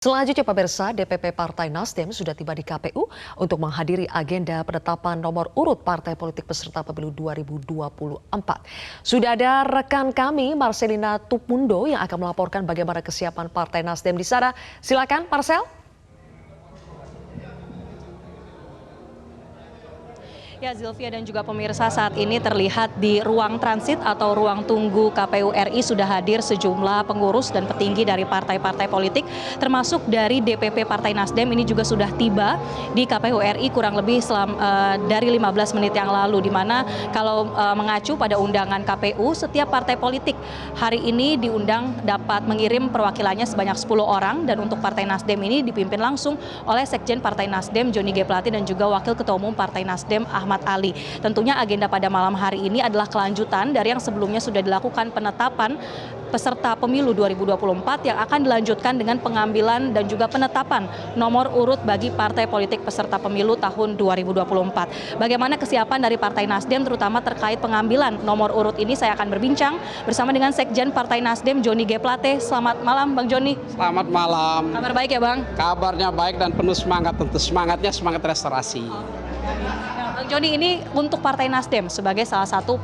Selanjutnya pemirsa, DPP Partai Nasdem sudah tiba di KPU untuk menghadiri agenda penetapan nomor urut partai politik peserta pemilu 2024. Sudah ada rekan kami Marcelina Tupundo yang akan melaporkan bagaimana kesiapan Partai Nasdem di sana. Silakan Marcel. Ya, Zilvia dan juga pemirsa, saat ini terlihat di ruang transit atau ruang tunggu KPU RI sudah hadir sejumlah pengurus dan petinggi dari partai-partai politik, termasuk dari DPP Partai Nasdem ini juga sudah tiba di KPU RI kurang lebih dari 15 menit yang lalu, di mana kalau mengacu pada undangan KPU, setiap partai politik hari ini diundang dapat mengirim perwakilannya sebanyak 10 orang, dan untuk Partai Nasdem ini dipimpin langsung oleh Sekjen Partai Nasdem Joni G. Plate dan juga Wakil Ketua Umum Partai Nasdem Ahmad Ali. Tentunya agenda pada malam hari ini adalah kelanjutan dari yang sebelumnya sudah dilakukan penetapan peserta pemilu 2024 yang akan dilanjutkan dengan pengambilan dan juga penetapan nomor urut bagi partai politik peserta pemilu tahun 2024. Bagaimana kesiapan dari Partai Nasdem terutama terkait pengambilan nomor urut ini, saya akan berbincang bersama dengan Sekjen Partai Nasdem Joni G. Plate. Selamat malam Bang Joni. Selamat malam. Kabar baik ya Bang? Kabarnya baik dan penuh semangat, tentu semangatnya semangat restorasi. Bang Joni, ini untuk Partai Nasdem sebagai salah satu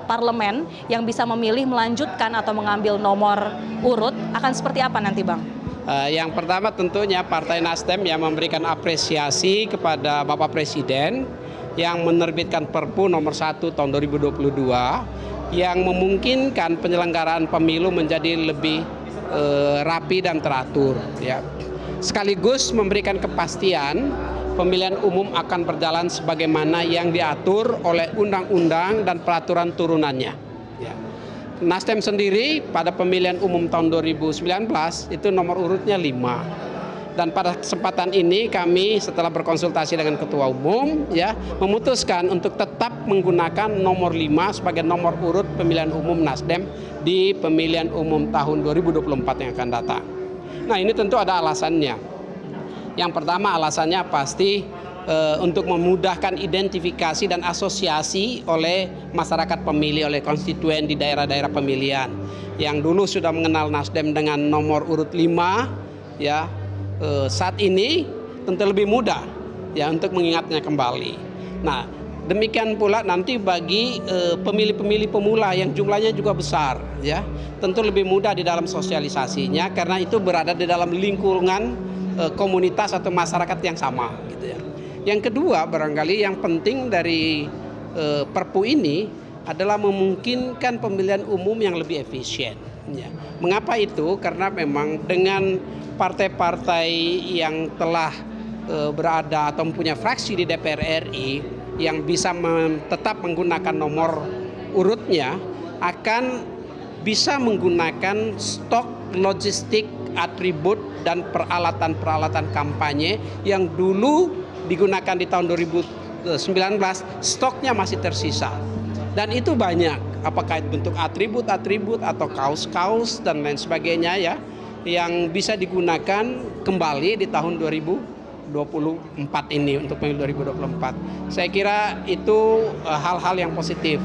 parlemen yang bisa memilih melanjutkan atau mengambil nomor urut, akan seperti apa nanti Bang? Yang pertama tentunya Partai Nasdem yang memberikan apresiasi kepada Bapak Presiden yang menerbitkan Perpu nomor 1 tahun 2022 yang memungkinkan penyelenggaraan pemilu menjadi lebih rapi dan teratur, ya. Sekaligus memberikan kepastian pemilihan umum akan berjalan sebagaimana yang diatur oleh undang-undang dan peraturan turunannya. Ya. Nasdem sendiri pada pemilihan umum tahun 2019 itu nomor urutnya 5. Dan pada kesempatan ini kami setelah berkonsultasi dengan Ketua Umum ya memutuskan untuk tetap menggunakan nomor 5 sebagai nomor urut pemilihan umum Nasdem di pemilihan umum tahun 2024 yang akan datang. Nah, ini tentu ada alasannya. Yang pertama alasannya pasti untuk memudahkan identifikasi dan asosiasi oleh masyarakat pemilih, oleh konstituen di daerah-daerah pemilihan yang dulu sudah mengenal Nasdem dengan nomor urut 5 ya, saat ini tentu lebih mudah ya untuk mengingatnya kembali. Nah, demikian pula nanti bagi pemilih-pemilih pemula yang jumlahnya juga besar ya, tentu lebih mudah di dalam sosialisasinya karena itu berada di dalam lingkungan komunitas atau masyarakat yang sama gitu ya. Yang kedua barangkali yang penting dari Perpu ini adalah memungkinkan pemilihan umum yang lebih efisien ya. Mengapa itu? Karena memang dengan partai-partai yang telah berada atau mempunyai fraksi di DPR RI yang bisa tetap menggunakan nomor urutnya akan bisa menggunakan stok logistik, atribut dan peralatan-peralatan kampanye yang dulu digunakan di tahun 2019, stoknya masih tersisa. Dan itu banyak, apakah bentuk atribut-atribut atau kaos-kaos dan lain sebagainya ya, yang bisa digunakan kembali di tahun 2024 ini untuk pemilu 2024. Saya kira itu hal-hal yang positif.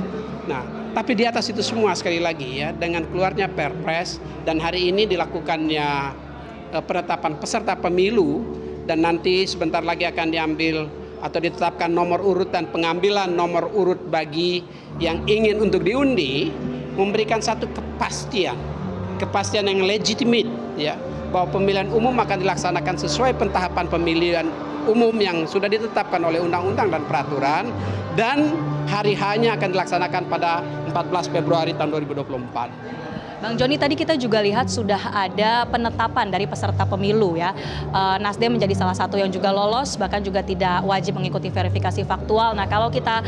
Nah, tapi di atas itu semua sekali lagi ya, dengan keluarnya Perpres dan hari ini dilakukannya penetapan peserta pemilu dan nanti sebentar lagi akan diambil atau ditetapkan nomor urut dan pengambilan nomor urut bagi yang ingin untuk diundi, memberikan satu kepastian yang legitimate ya, bahwa pemilihan umum akan dilaksanakan sesuai pentahapan pemilihan umum yang sudah ditetapkan oleh undang-undang dan peraturan, dan hari H-nya akan dilaksanakan pada 14 Februari tahun 2024. Bang Joni, tadi kita juga lihat sudah ada penetapan dari peserta pemilu ya. Nasdem menjadi salah satu yang juga lolos, bahkan juga tidak wajib mengikuti verifikasi faktual. Nah, kalau kita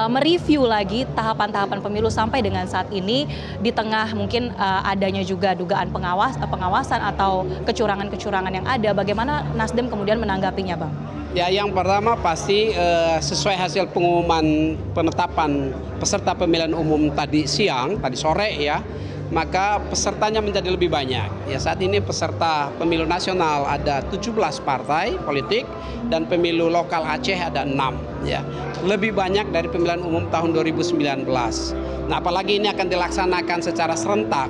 mereview lagi tahapan-tahapan pemilu sampai dengan saat ini, di tengah mungkin adanya juga dugaan pengawasan atau kecurangan-kecurangan yang ada, bagaimana Nasdem kemudian menanggapinya, Bang? Ya, yang pertama pasti sesuai hasil pengumuman penetapan peserta pemilihan umum tadi sore ya, maka pesertanya menjadi lebih banyak. Ya, saat ini peserta pemilu nasional ada 17 partai politik dan pemilu lokal Aceh ada 6 ya. Lebih banyak dari pemilihan umum tahun 2019. Nah, apalagi ini akan dilaksanakan secara serentak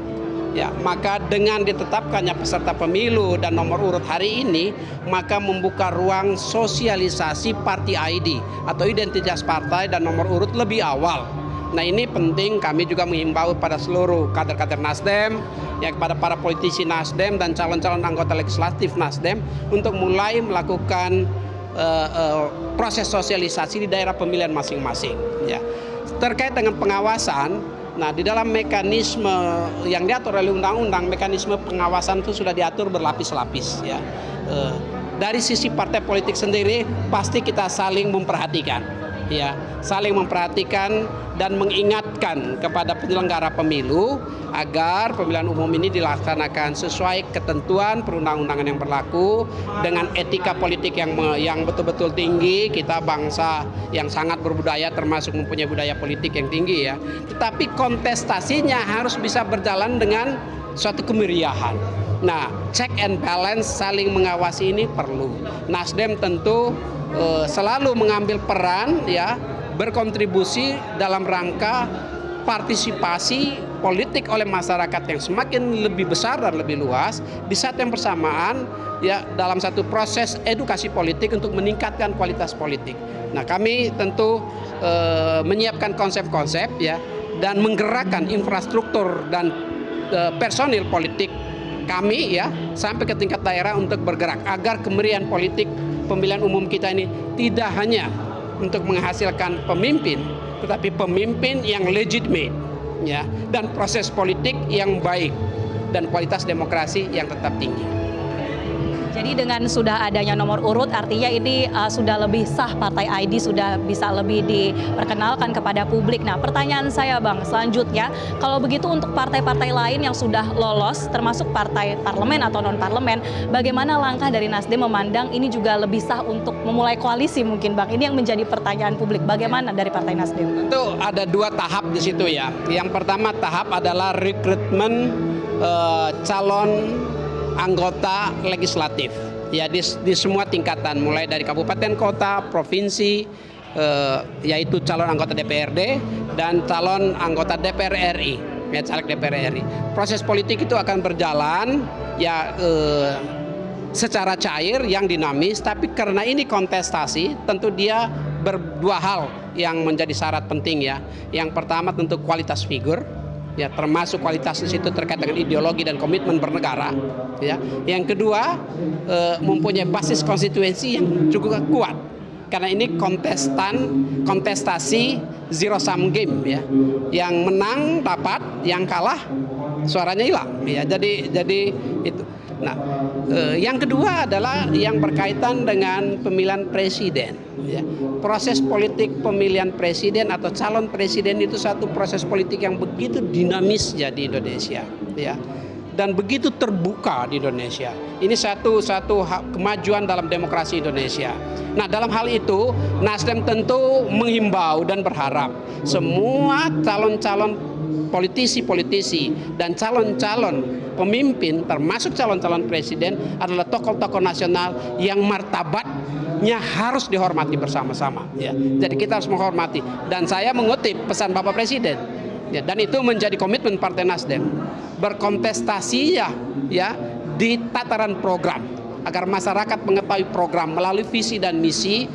Ya, maka dengan ditetapkannya peserta pemilu dan nomor urut hari ini, maka membuka ruang sosialisasi party ID atau identitas partai dan nomor urut lebih awal. Nah, ini penting, kami juga menghimbau pada seluruh kader-kader Nasdem, ya, kepada para politisi Nasdem dan calon-calon anggota legislatif Nasdem untuk mulai melakukan proses sosialisasi di daerah pemilihan masing-masing. Ya. Terkait dengan pengawasan, nah di dalam mekanisme yang diatur oleh undang-undang, mekanisme pengawasan itu sudah diatur berlapis-lapis. Ya. Dari sisi partai politik sendiri pasti kita saling memperhatikan, ya, saling memperhatikan dan mengingatkan kepada penyelenggara pemilu agar pemilihan umum ini dilaksanakan sesuai ketentuan perundang-undangan yang berlaku dengan etika politik yang betul-betul tinggi. Kita bangsa yang sangat berbudaya, termasuk mempunyai budaya politik yang tinggi, ya. Tetapi kontestasinya harus bisa berjalan dengan suatu kemeriahan. Nah, check and balance, saling mengawasi ini perlu. Nasdem tentu selalu mengambil peran, ya, berkontribusi dalam rangka partisipasi politik oleh masyarakat yang semakin lebih besar dan lebih luas, di saat yang bersamaan, ya, dalam satu proses edukasi politik untuk meningkatkan kualitas politik. Nah, kami tentu menyiapkan konsep-konsep, ya, dan menggerakkan infrastruktur dan personil politik kami, ya, sampai ke tingkat daerah untuk bergerak agar kemeriahan politik pemilihan umum kita ini tidak hanya untuk menghasilkan pemimpin, tetapi pemimpin yang legitimate, ya, dan proses politik yang baik dan kualitas demokrasi yang tetap tinggi. Jadi dengan sudah adanya nomor urut, artinya ini sudah lebih sah, partai ID sudah bisa lebih diperkenalkan kepada publik. Nah, pertanyaan saya, Bang, selanjutnya, kalau begitu untuk partai-partai lain yang sudah lolos, termasuk partai parlemen atau non-parlemen, bagaimana langkah dari Nasdem memandang ini juga lebih sah untuk memulai koalisi mungkin, Bang? Ini yang menjadi pertanyaan publik, bagaimana dari partai Nasdem? Tentu ada dua tahap di situ, ya. Yang pertama tahap adalah rekrutmen calon anggota legislatif, ya, di semua tingkatan, mulai dari kabupaten, kota, provinsi, yaitu calon anggota DPRD dan calon anggota DPR RI, ya, caleg DPR RI. Proses politik itu akan berjalan, ya, secara cair, yang dinamis, tapi karena ini kontestasi, tentu dia berdua hal yang menjadi syarat penting, ya. Yang pertama tentu kualitas figur, ya, termasuk kualitas di situ terkait dengan ideologi dan komitmen bernegara, ya. Yang kedua, mempunyai basis konstituensi yang cukup kuat, karena ini kontestasi zero sum game, ya. Yang menang dapat, yang kalah suaranya hilang, ya. Jadi itu. Nah, yang kedua adalah yang berkaitan dengan pemilihan presiden, ya. Proses politik pemilihan presiden atau calon presiden itu satu proses politik yang begitu dinamis, ya, di Indonesia, ya, dan begitu terbuka di Indonesia. Ini satu kemajuan dalam demokrasi Indonesia. Nah, dalam hal itu Nasdem tentu menghimbau dan berharap semua calon-calon politisi dan calon-calon pemimpin, termasuk calon-calon presiden, adalah tokoh-tokoh nasional yang martabatnya harus dihormati bersama-sama, ya. Jadi kita harus menghormati, dan saya mengutip pesan Bapak Presiden, ya, dan itu menjadi komitmen Partai Nasdem, berkontestasi, ya, di tataran program, agar masyarakat mengetahui program melalui visi dan misi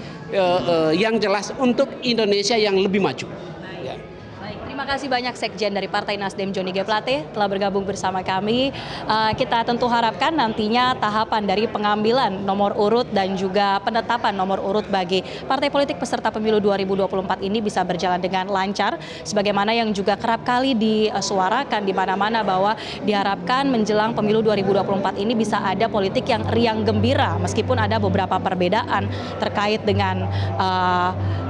yang jelas untuk Indonesia yang lebih maju. Terima kasih banyak Sekjen dari Partai Nasdem Johnny G. Plate telah bergabung bersama kami. Kita tentu harapkan nantinya tahapan dari pengambilan nomor urut dan juga penetapan nomor urut bagi partai politik peserta pemilu 2024 ini bisa berjalan dengan lancar. Sebagaimana yang juga kerap kali disuarakan di mana-mana bahwa diharapkan menjelang pemilu 2024 ini bisa ada politik yang riang gembira meskipun ada beberapa perbedaan terkait dengan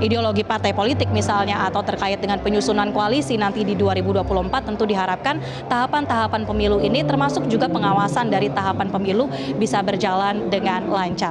ideologi partai politik misalnya atau terkait dengan penyusunan koalisi nanti di 2024. Tentu diharapkan tahapan-tahapan pemilu ini termasuk juga pengawasan dari tahapan pemilu bisa berjalan dengan lancar.